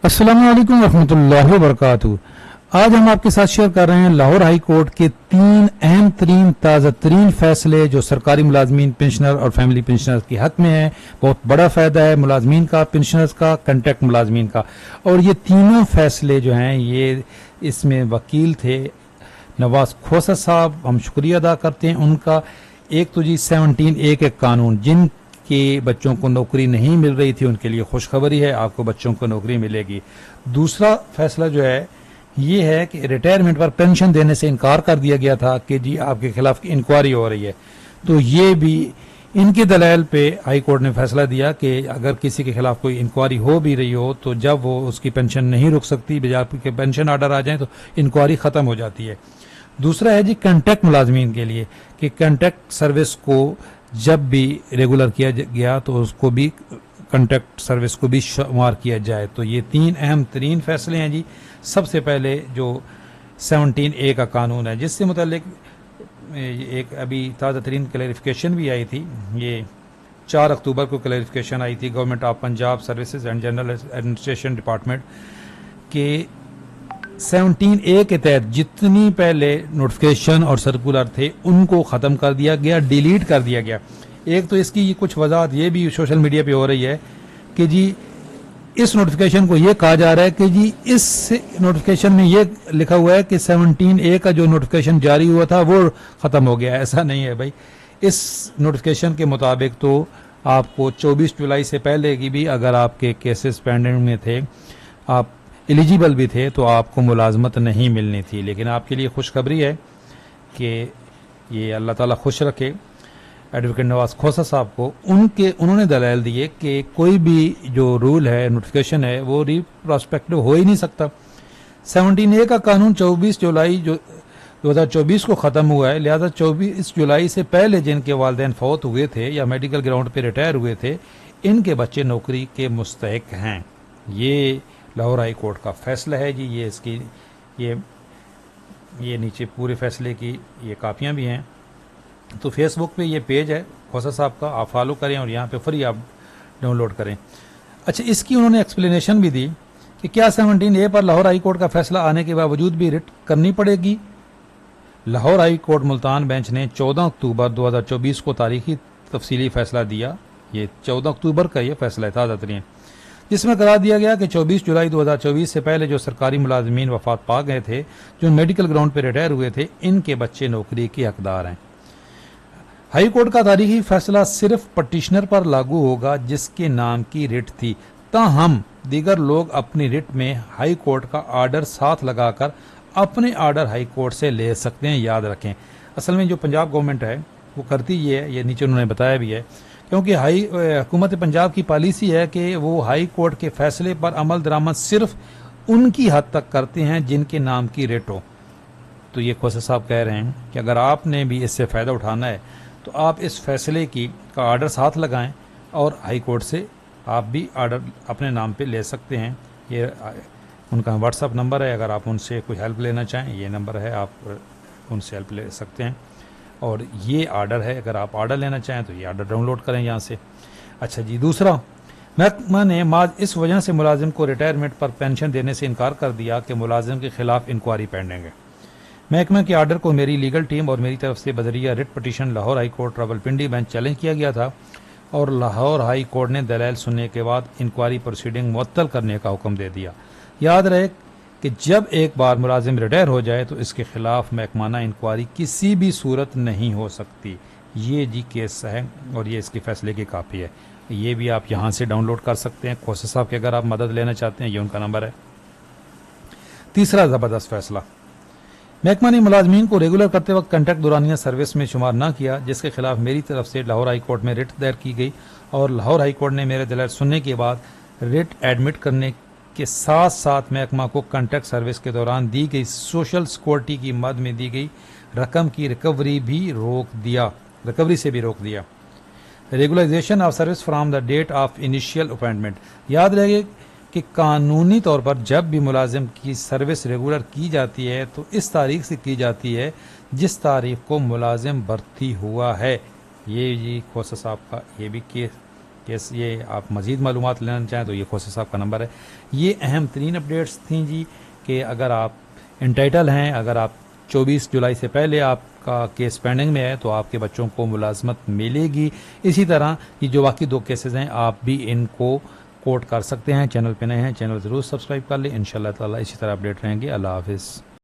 अस्सलाम वालेकुम रहमतुल्लाहि व बरकातहू। आज हम आपके साथ शेयर कर रहे हैं लाहौर हाई कोर्ट के 3 अहम तरीन ताज़ा तरीन फैसले जो सरकारी मुलाजमीन, पेंशनर और फैमिली पेंशनर के हक में है। बहुत बड़ा फायदा है मुलाजमीन का, पेंशनर्स का, कंट्रैक्ट मुलाजमीन का। और ये तीनों फैसले जो हैं ये इसमें वकील थे नवाज खोसा साहब, हम शुक्रिया अदा करते हैं उनका। एक तो जी 17A के कानून, जिनके बच्चों को नौकरी नहीं मिल रही थी उनके लिए खुशखबरी है, आपको बच्चों को नौकरी मिलेगी। दूसरा फैसला जो है ये है कि रिटायरमेंट पर पेंशन देने से इनकार कर दिया गया था कि जी आपके खिलाफ इंक्वायरी हो रही है, तो ये भी इनके दलाइल पे हाई कोर्ट ने फैसला दिया कि अगर किसी के खिलाफ कोई इंक्वायरी हो भी रही हो तो जब वो उसकी पेंशन नहीं रुक सकती, बजाय के पेंशन आर्डर आ जाए तो इंक्वायरी खत्म हो जाती है। दूसरा है जी कंट्रैक्ट मुलाजमीन के लिए कि कंट्रैक्ट सर्विस को जब भी रेगुलर किया गया तो उसको भी कंट्रैक्ट सर्विस को भी शुमार किया जाए। तो ये 3 अहम तरीन फैसले हैं जी। सबसे पहले जो 17A का कानून है जिससे मुतल्लिक एक अभी ताज़ा तरीन क्लैरिफिकेशन भी आई थी, ये 4 अक्टूबर को क्लैरिफिकेशन आई थी government of Punjab services and general administration department के 17A के तहत जितनी पहले नोटिफिकेशन और सर्कुलर थे उनको ख़त्म कर दिया गया, डिलीट कर दिया गया। एक तो इसकी कुछ वजाहत ये भी सोशल मीडिया पे हो रही है कि जी इस नोटिफिकेशन को ये कहा जा रहा है कि जी इस नोटिफिकेशन में ये लिखा हुआ है कि 17A का जो नोटिफिकेशन जारी हुआ था वो ख़त्म हो गया। ऐसा नहीं है भाई। इस नोटिफिकेशन के मुताबिक तो आपको 24 जुलाई से पहले की भी अगर आपके केसेस पेंडिंग में थे, आप एलिजिबल भी थे, तो आपको मुलाजमत नहीं मिलनी थी। लेकिन आपके लिए खुशखबरी है कि ये अल्लाह ताला खुश रखे एडवोकेट नवाज खोसा साहब को, उन्होंने दलाइल दिए कि कोई भी जो रूल है, नोटिफिकेशन है, वो रिप्रोस्पेक्टिव हो ही नहीं सकता। 17A का कानून 24 जुलाई जो 2024 को ख़त्म हुआ है, लिहाजा 24 जुलाई से पहले जिनके वालिदैन फौत हुए थे या मेडिकल ग्राउंड पे रिटायर हुए थे, इनके बच्चे नौकरी के मुस्तहिक हैं। ये लाहौर हाई कोर्ट का फैसला है जी। ये इसकी ये नीचे पूरे फैसले की ये कापियाँ भी हैं। तो फेसबुक पे ये पेज है खोसा साहब का, आप फॉलो करें और यहाँ पे फ्री आप डाउनलोड करें। अच्छा, इसकी उन्होंने एक्सप्लेनेशन भी दी कि क्या 17A पर लाहौर हाई कोर्ट का फैसला आने के बावजूद भी रिट करनी पड़ेगी। Lahore high court Multan bench ने 14 अक्टूबर 2024 को तारीखी तफसीली फैसला दिया। ये 14 अक्टूबर का ये फैसला है ताज़ा तरीन, जिसमें करार दिया गया कि 24 जुलाई 2024 से पहले जो सरकारी मुलाजमीन वफात पा गए थे, जो मेडिकल ग्राउंड पर रिटायर हुए थे, इनके बच्चे नौकरी के हकदार हैं। हाई कोर्ट का तारीखी फैसला सिर्फ पटिशनर पर लागू होगा जिसके नाम की रिट थी, ताहम दीगर लोग अपनी रिट में हाई कोर्ट का आर्डर साथ लगाकर अपने आर्डर हाई कोर्ट से ले सकते हैं। याद रखें, असल में जो पंजाब गवर्नमेंट है वो करती ये नीचे उन्होंने बताया भी है, क्योंकि हुकूमत पंजाब की पॉलिसी है कि वो हाई कोर्ट के फैसले पर अमल दरामद सिर्फ उनकी हद तक करते हैं जिनके नाम की रिट हो। तो ये खोसा साहब कह रहे हैं कि अगर आपने भी इससे फ़ायदा उठाना है तो आप इस फैसले का आर्डर साथ लगाएं और हाई कोर्ट से आप भी आर्डर अपने नाम पे ले सकते हैं। ये उनका व्हाट्सअप नंबर है, अगर आप उनसे कोई हेल्प लेना चाहें ये नंबर है, आप उनसे हेल्प ले सकते हैं। और ये आर्डर है, अगर आप आर्डर लेना चाहें तो ये आर्डर डाउनलोड करें यहाँ से। अच्छा जी, दूसरा, महकमा ने माज इस वजह से मुलाजिम को रिटायरमेंट पर पेंशन देने से इनकार कर दिया कि मुलाजिम के खिलाफ इंक्वायरी पेंडिंग है। महकमा के आर्डर को मेरी लीगल टीम और मेरी तरफ से बजरिया writ petition Lahore high court Rawalpindi bench challenge किया गया था और लाहौर हाई कोर्ट ने दलाइल सुनने के बाद इंक्वायरी प्रोसीडिंग मुअत्तल करने का हुक्म दे दिया। याद रहे कि जब एक बार मुलाजिम रिटायर हो जाए तो इसके खिलाफ महकमाना इंक्वायरी किसी भी सूरत नहीं हो सकती। ये जी केस है और ये इसके फैसले की कापी है। ये भी आप यहाँ से डाउनलोड कर सकते हैं। खोसा साहब की अगर आप मदद लेना चाहते हैं, ये उनका नंबर है। तीसरा ज़बरदस्त फैसला, महकमा ने मुलाजमीन को रेगुलर करते वक्त कंट्रैक्ट दौरानिया सर्विस में शुमार न किया, जिसके खिलाफ मेरी तरफ से लाहौर हाई कोर्ट में रिट दायर की गई और लाहौर हाई कोर्ट ने मेरे दलाइल सुनने के बाद रिट एडमिट करने के साथ साथ महकमा को कंट्रैक्ट सर्विस के दौरान दी गई सोशल सिक्योरिटी की मद में दी गई रकम की रिकवरी से भी रोक दिया। Regularisation of service from the date of initial appointment, याद रहे कि कानूनी तौर पर जब भी मुलाजिम की सर्विस रेगुलर की जाती है तो इस तारीख से की जाती है जिस तारीख को मुलाजिम भर्ती हुआ है। ये जी खोसा साहब का ये भी केस ये आप मज़ीद मालूमात लेना चाहें तो ये खोसा साहब का नंबर है। ये अहम तरीन अपडेट्स थी जी कि अगर आप इंटाइटल हैं, अगर आप 24 जुलाई से पहले आपका केस पेंडिंग में है तो आपके बच्चों को मुलाजमत मिलेगी। इसी तरह ये जो बाकी 2 केसेस हैं आप भी इनको कोट कर सकते हैं। चैनल पे नए हैं, चैनल ज़रूर सब्सक्राइब कर लें। इंशाल्लाह ताला इसी तरह अपडेट रहेंगे। अल्लाह हाफिज़।